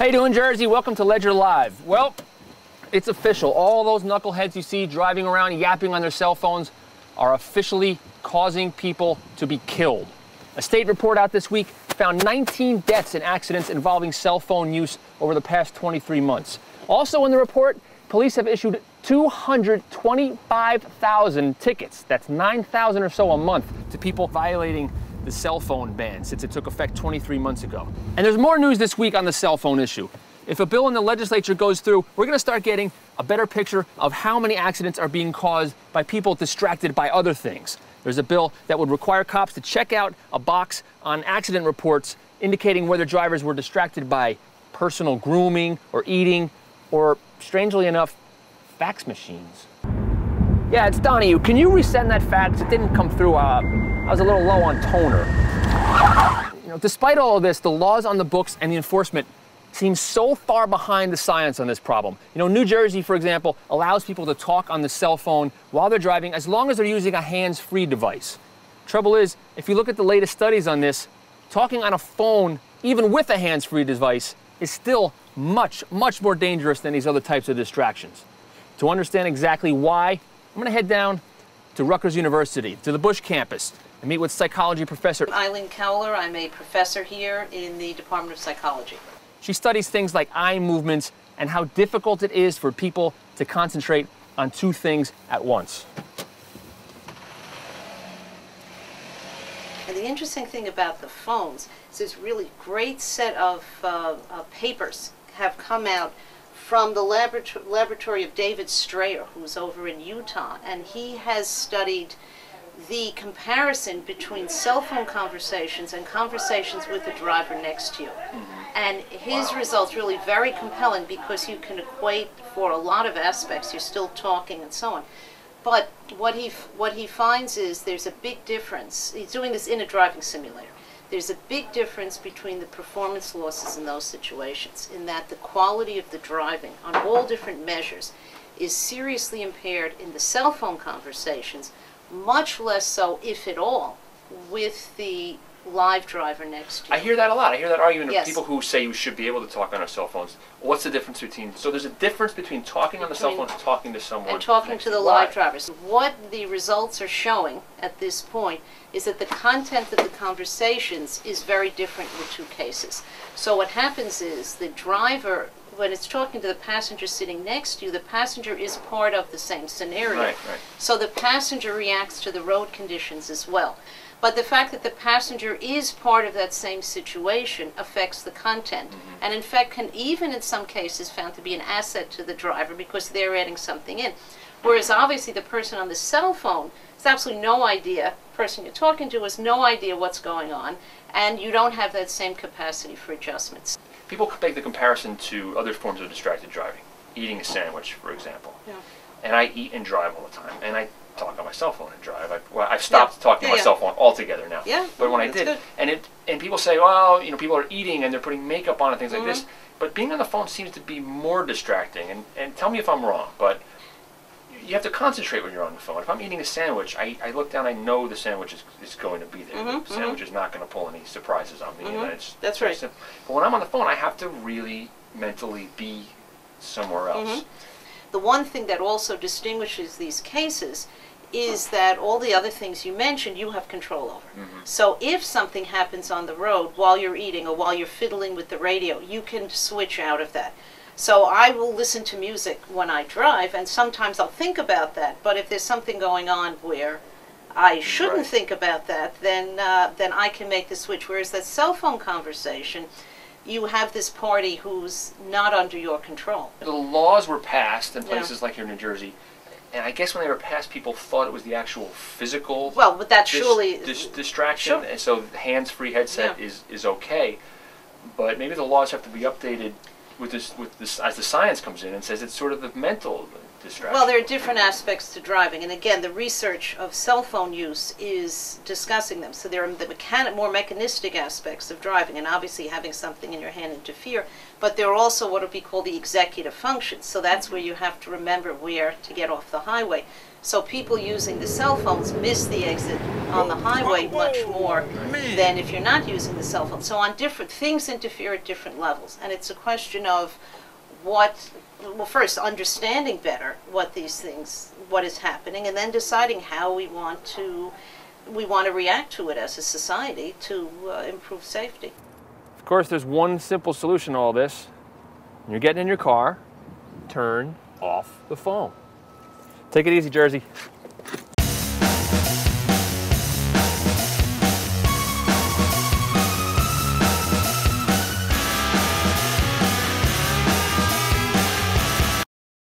How you doing, Jersey? Welcome to Ledger Live. Well, it's official. All those knuckleheads you see driving around yapping on their cell phones are officially causing people to be killed. A state report out this week found 19 deaths in accidents involving cell phone use over the past 23 months. Also in the report, police have issued 225,000 tickets. That's 9,000 or so a month to people violating the cell phone ban since it took effect 23 months ago. And there's more news this week on the cell phone issue. If a bill in the legislature goes through, we're going to start getting a better picture of how many accidents are being caused by people distracted by other things. There's a bill that would require cops to check out a box on accident reports indicating whether drivers were distracted by personal grooming or eating or, strangely enough, fax machines. Yeah, it's Donohue. Can you resend that fax? It didn't come through. I was a little low on toner. You know, despite all of this, the laws on the books and the enforcement seem so far behind the science on this problem. You know, New Jersey, for example, allows people to talk on the cell phone while they're driving as long as they're using a hands-free device. Trouble is, if you look at the latest studies on this, talking on a phone, even with a hands-free device, is still much more dangerous than these other types of distractions. To understand exactly why, I'm going to head down to Rutgers University, to the Bush campus, and meet with psychology professor Eileen Kowler. I'm a professor here in the Department of Psychology. She studies things like eye movements and how difficult it is for people to concentrate on two things at once. And the interesting thing about the phones is this really great set of papers have come out from the laboratory of David Strayer, who's over in Utah, and he has studied the comparison between cell phone conversations and conversations with the driver next to you. And his results really very compelling because you can equate for a lot of aspects, you're still talking and so on. But what he finds is there's a big difference. He's doing this in a driving simulator. There's a big difference between the performance losses in those situations, in that the quality of the driving on all different measures is seriously impaired in the cell phone conversations, much less so, if at all, with the live driver next to you. I hear that a lot. I hear that argument Yes. of people who say you should be able to talk on our cell phones. What's the difference between, so there's a difference between talking on the cell phone and talking to someone. And talking to the live drivers. What the results are showing at this point is that the content of the conversations is very different in the two cases. So what happens is the driver, when it's talking to the passenger sitting next to you, the passenger is part of the same scenario. Right. So the passenger reacts to the road conditions as well. But the fact that the passenger is part of that same situation affects the content. And in fact can even in some cases found to be an asset to the driver because they're adding something in. Whereas obviously the person on the cell phone has absolutely no idea, the person you're talking to has no idea what's going on, and you don't have that same capacity for adjustments. People make the comparison to other forms of distracted driving. Eating a sandwich, for example. Yeah. And I eat and drive all the time. And I talk on my cell phone and drive. I've stopped talking on my cell phone altogether now. Yeah. But when I did, and people say, well, you know, people are eating and they're putting makeup on and things like this. But being on the phone seems to be more distracting. And tell me if I'm wrong, but you have to concentrate when you're on the phone. If I'm eating a sandwich, I look down, I know the sandwich is going to be there. The sandwich is not going to pull any surprises on me. And That's right. Simple. But when I'm on the phone, I have to really mentally be somewhere else. The one thing that also distinguishes these cases is that all the other things you mentioned, you have control over. So if something happens on the road while you're eating or while you're fiddling with the radio, you can switch out of that. So I will listen to music when I drive, and sometimes I'll think about that. But if there's something going on where I shouldn't think about that, then I can make the switch. Whereas that cell phone conversation, you have this party who's not under your control. The laws were passed in places like here in New Jersey, and I guess when they were passed, people thought it was the actual physical but that surely distraction, and so the hands-free headset is okay. But maybe the laws have to be updated with this as the science comes in and says it's sort of the mental. distraction? Well, there are different aspects to driving, and again, the research of cell phone use is discussing them. So there are the more mechanistic aspects of driving, and obviously having something in your hand interfere, but there are also what would be called the executive functions. So that's where you have to remember where to get off the highway. So people using the cell phones miss the exit on the highway much more than if you're not using the cell phone. So on different things interfere at different levels, and it's a question of well, first understanding better what is happening, and then deciding how we want to react to it as a society to improve safety. Of course, there's one simple solution to all this. When you're getting in your car, turn off the phone. Take it easy, Jersey.